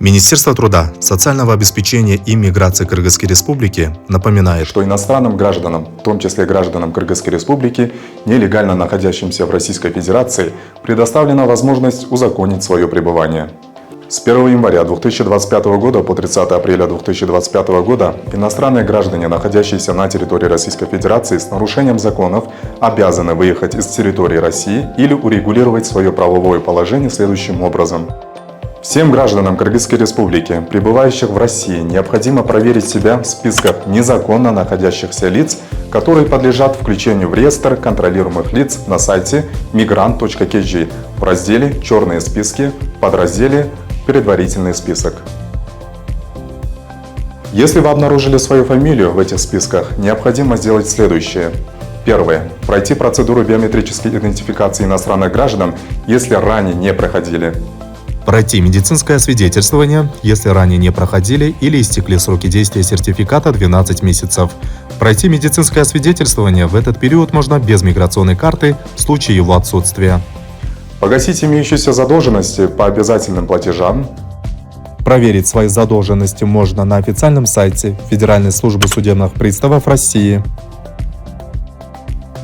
Министерство труда, социального обеспечения и миграции Кыргызской Республики напоминает, что иностранным гражданам, в том числе гражданам Кыргызской Республики, нелегально находящимся в Российской Федерации, предоставлена возможность узаконить свое пребывание. С 1 января 2025 года по 30 апреля 2025 года иностранные граждане, находящиеся на территории Российской Федерации с нарушением законов, обязаны выехать из территории России или урегулировать свое правовое положение следующим образом. Всем гражданам Кыргызской Республики, пребывающих в России, необходимо проверить себя в списках незаконно находящихся лиц, которые подлежат включению в реестр контролируемых лиц на сайте migrant.kg в разделе «Черные списки» в подразделе «Предварительный список». Если вы обнаружили свою фамилию в этих списках, необходимо сделать следующее. Первое. Пройти процедуру биометрической идентификации иностранных граждан, если ранее не проходили. пройти медицинское освидетельствование, если ранее не проходили или истекли сроки действия сертификата 12 месяцев. Пройти медицинское освидетельствование в этот период можно без миграционной карты в случае его отсутствия. Погасить имеющиеся задолженности по обязательным платежам. Проверить свои задолженности можно на официальном сайте Федеральной службы судебных приставов России.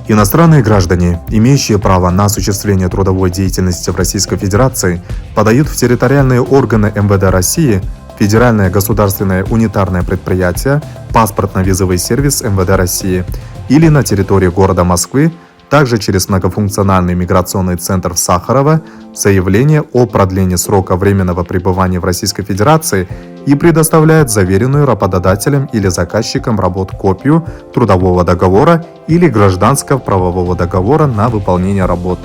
Иностранные граждане, имеющие право на осуществление трудовой деятельности в Российской Федерации, подают в территориальные органы МВД России, Федеральное государственное унитарное предприятие, паспортно-визовый сервис МВД России или на территории города Москвы, также через многофункциональный миграционный центр в Сахарово, заявление о продлении срока временного пребывания в Российской Федерации и предоставляет заверенную работодателем или заказчиком работ копию трудового договора или гражданского правового договора на выполнение работ.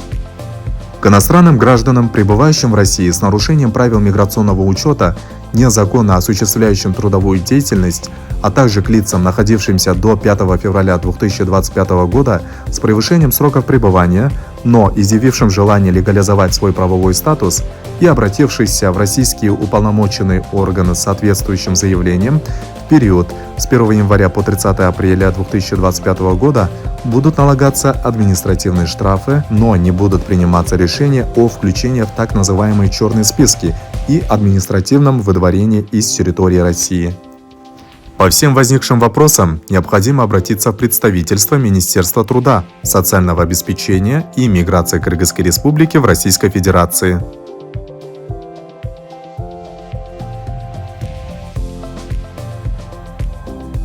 К иностранным гражданам, пребывающим в России с нарушением правил миграционного учета, незаконно осуществляющим трудовую деятельность, а также к лицам, находившимся до 5 февраля 2025 года с превышением сроков пребывания, но изъявившим желание легализовать свой правовой статус и обратившихся в российские уполномоченные органы с соответствующим заявлением, в период с 1 января по 30 апреля 2025 года будут налагаться административные штрафы, но не будут приниматься решения о включении в так называемые черные списки и административном выдворении из территории России. По всем возникшим вопросам необходимо обратиться в представительство Министерства труда, социального обеспечения и миграции Кыргызской Республики в Российской Федерации.